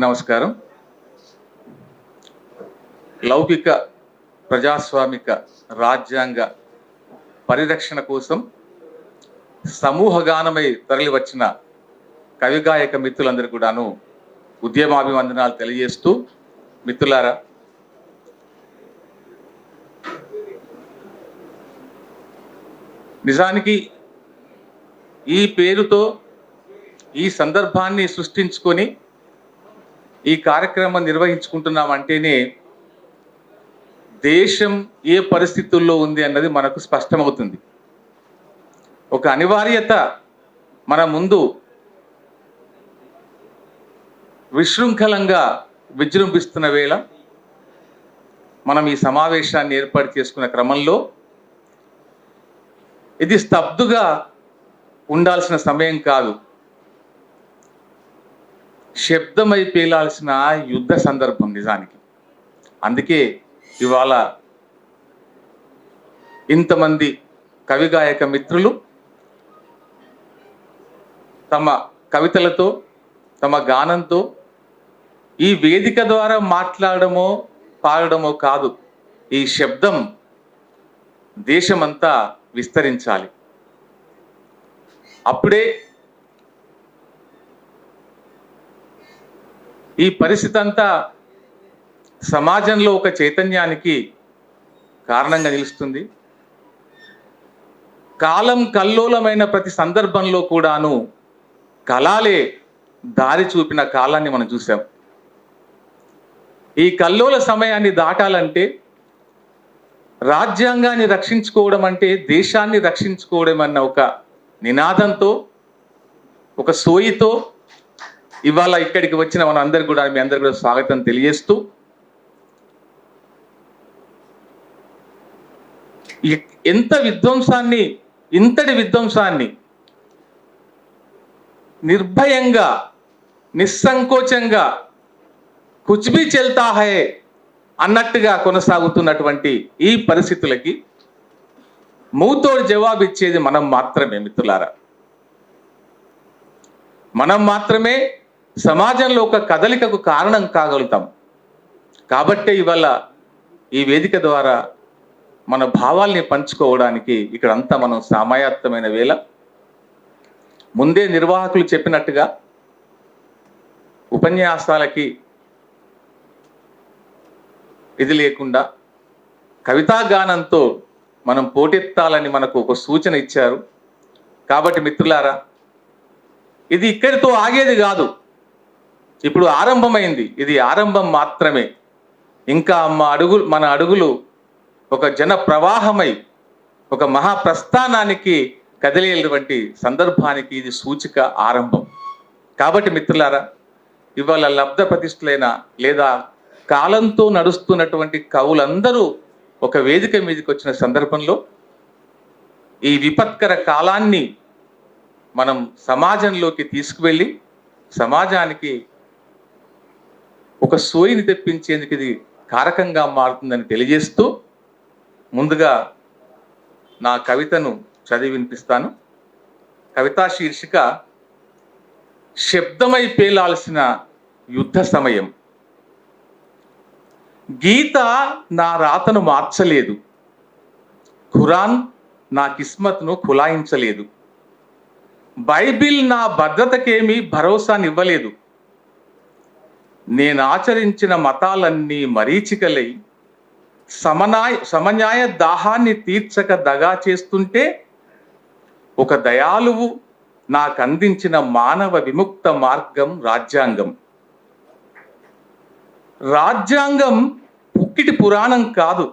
నమస్కారం. లౌకిక ప్రజాస్వామిక రాజ్యాంగ పరిరక్షణ కోసం సమూహగానమై తరలివచ్చిన కవిగాయక మిత్రులందరూ కూడాను ఉద్యమాభివందనాలు తెలియజేస్తూ, మిత్రులారా, నిజానికి ఈ పేరుతో ఈ సందర్భాన్ని సృష్టించుకొని ఈ కార్యక్రమం నిర్వహించుకుంటున్నామంటేనే దేశం ఏ పరిస్థితుల్లో ఉంది అన్నది మనకు స్పష్టమవుతుంది. ఒక అనివార్యత మన ముందు విశృంఖలంగా విజృంభిస్తున్న వేళ మనం ఈ సమావేశాన్ని ఏర్పాటు చేసుకున్న క్రమంలో ఇది స్తబ్దుగా ఉండాల్సిన సమయం కాదు, శబ్దమై పేలాల్సిన యుద్ధ సందర్భం నిజానికి. అందుకే ఇవాళ ఇంతమంది కవిగాయక మిత్రులు తమ కవితలతో, తమ గానంతో ఈ వేదిక ద్వారా మాట్లాడమో పాడడమో కాదు, ఈ శబ్దం దేశమంతా విస్తరించాలి. అప్పుడే ఈ పరిస్థితి అంతా సమాజంలో ఒక చైతన్యానికి కారణంగా నిలుస్తుంది. కాలం కల్లోలమైన ప్రతి సందర్భంలో కూడాను కళలే దారి చూపిన కాలాన్ని మనం చూసాం. ఈ కల్లోల సమయాన్ని దాటాలంటే, రాజ్యాంగాన్ని రక్షించుకోవడం అంటే దేశాన్ని రక్షించుకోవడం అన్న ఒక నినాదంతో, ఒక సోయితో ఇవాళ ఇక్కడికి వచ్చిన మన అందరికి కూడా, మీ అందరికి కూడా స్వాగతం తెలియజేస్తూ, ఇంతటి విధ్వంసాన్ని నిర్భయంగా, నిస్సంకోచంగా కుచ్ భీ చల్తా హై అన్నట్టుగా కొనసాగుతున్నటువంటి ఈ పరిస్థితులకి మూతోడు జవాబు ఇచ్చేది మనం మాత్రమే మిత్రులారా. మనం మాత్రమే సమాజంలో ఒక కదలికకు కారణం కాగలుగుతాం. కాబట్టే ఇవాళ ఈ వేదిక ద్వారా మన భావాల్ని పంచుకోవడానికి ఇక్కడంతా మనం సమాయత్తమైన వేళ. ముందే నిర్వాహకులు చెప్పినట్టుగా ఉపన్యాసాలకి ఇది లేకుండా కవితాగానంతో మనం పోటెత్తాలని మనకు ఒక సూచన ఇచ్చారు. కాబట్టి మిత్రులారా, ఇది ఇక్కడితో ఆగేది కాదు, ఇప్పుడు ఆరంభమైంది. ఇది ఆరంభం మాత్రమే. ఇంకా మన అడుగులు ఒక జన ప్రవాహమై ఒక మహాప్రస్థానానికి కదిలేటువంటి సందర్భానికి ఇది సూచిక, ఆరంభం. కాబట్టి మిత్రులారా, ఇవాళ లబ్ధ ప్రతిష్ఠులైన లేదా కాలంతో నడుస్తున్నటువంటి కవులందరూ ఒక వేదిక మీదకి వచ్చిన సందర్భంలో ఈ విపత్కర కాలాన్ని మనం సమాజంలోకి తీసుకువెళ్ళి సమాజానికి ఒక సోయిని తెప్పించేందుకు ఇది కారకంగా మారుతుందని తెలియజేస్తూ, ముందుగా నా కవితను చదివి వినిపిస్తాను. కవితా శీర్షిక శబ్దమై పేలాల్సిన యుద్ధ సమయం. గీత నా రాతను మార్చలేదు, ఖురాన్ నా కిస్మత్ను ఖులాయించలేదు, బైబిల్ నా భద్రతకేమీ భరోసానివ్వలేదు, నేను ఆచరించిన మతాలన్నీ మరీచికలై సమన్యాయ దాహాన్ని తీర్చక దగా చేస్తుంటే ఒక దయాళువు నాకు అందించిన మానవ విముక్త మార్గం రాజ్యాంగం. రాజ్యాంగం పుక్కిటి పురాణం కాదు,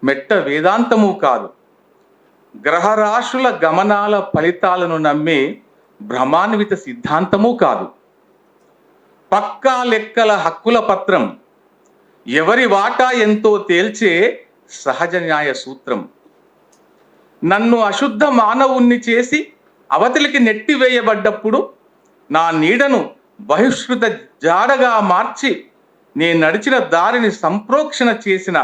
మెట్ట వేదాంతము కాదు, గ్రహరాశుల గమనాల ఫలితాలను నమ్మే భ్రమాన్విత సిద్ధాంతము కాదు, పక్కా లెక్కల హక్కుల పత్రం, ఎవరి వాటా ఎంతో తేల్చే సహజ న్యాయ సూత్రం. నన్ను అశుద్ధ మానవుణ్ణి చేసి అవతలికి నెట్టివేయబడ్డప్పుడు నా నీడను బహిష్కృత జాడగా మార్చి నేను నడిచిన దారిని సంప్రోక్షణ చేసిన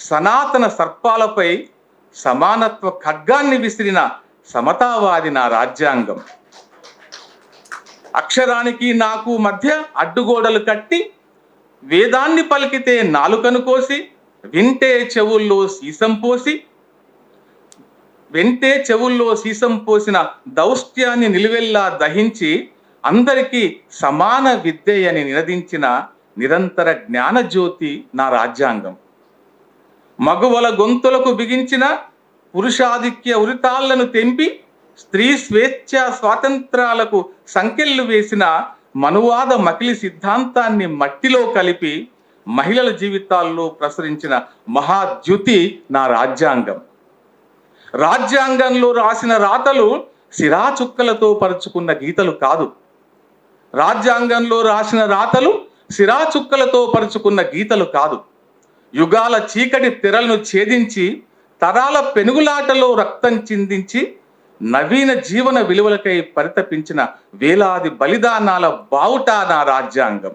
సనాతన సర్పాలపై సమానత్వ ఖడ్గాన్ని విసిరిన సమతావాది నా రాజ్యాంగం. అక్షరానికి నాకు మధ్య అడ్డుగోడలు కట్టి వేదాన్ని పలికితే నాలుకను కోసి వింటే చెవుల్లో సీసం పోసిన దౌష్ట్యాన్ని నిలువెల్లా దహించి అందరికీ సమాన విద్యని నినదించిన నిరంతర జ్ఞానజ్యోతి నా రాజ్యాంగం. మగువల గొంతులకు బిగించిన పురుషాధిక్య ఉరితాళ్లను తెంపి స్త్రీ స్వేచ్ఛ స్వాతంత్రాలకు సంకెళ్ళు వేసిన మనువాద మకిలి సిద్ధాంతాన్ని మట్టిలో కలిపి మహిళల జీవితాల్లో ప్రసరించిన మహాద్యుతి నా రాజ్యాంగం. రాజ్యాంగంలో రాసిన రాతలు సిరాచుక్కలతో పరుచుకున్న గీతలు కాదు. రాజ్యాంగంలో రాసిన రాతలు సిరాచుక్కలతో పరుచుకున్న గీతలు కాదు. యుగాల చీకటి తెరలను ఛేదించి తరాల పెనుగులాటలో రక్తం చిందించి నవీన జీవన విలువలకై పరితపించిన వేలాది బలిదానాల బావుట నా రాజ్యాంగం.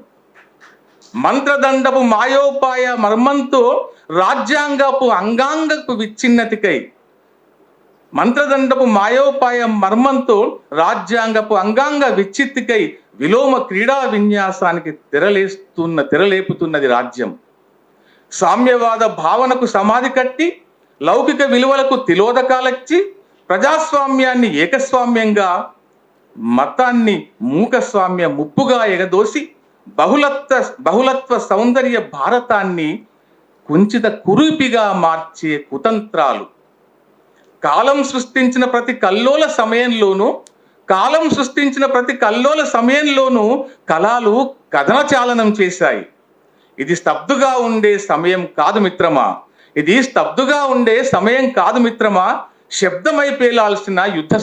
మంత్రదండపు మాయోపాయ మర్మంతో రాజ్యాంగపు అంగాంగపు విచ్ఛిన్నతికై అంగాంగ విచ్ఛిత్తికై విలోమ క్రీడా విన్యాసానికి తెరలేపుతున్నది రాజ్యం. సామ్యవాద భావనకు సమాధి కట్టి లౌకిక విలువలకు తిలోదకాలచ్చి ప్రజాస్వామ్యాన్ని ఏకస్వామ్యంగా, మతాన్ని మూకస్వామ్య ముప్పుగా ఎగదోసి బహుళత్వ సౌందర్య భారతాన్ని కుంచిత కురూపిగా మార్చే కుతంత్రాలు. కాలం సృష్టించిన ప్రతి కల్లోల సమయంలోనూ కళలు కథన చాలనం చేశాయి. ఇది స్తబ్దుగా ఉండే సమయం కాదు మిత్రమా. శబ్దమై పేలాల్సిన యుద్ధ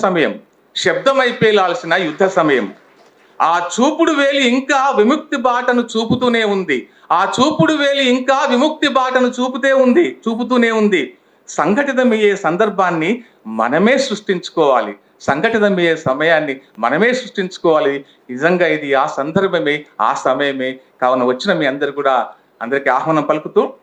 సమయం. ఆ చూపుడు వేలి ఇంకా విముక్తి బాటను చూపుతూనే ఉంది. సంఘటితమయ్యే సందర్భాన్ని మనమే సృష్టించుకోవాలి. సంఘటితమయ్యే సమయాన్ని మనమే సృష్టించుకోవాలి. నిజంగా ఇది ఆ సందర్భమే, ఆ సమయమే. కావున వచ్చిన మీ అందరికీ ఆహ్వానం పలుకుతూ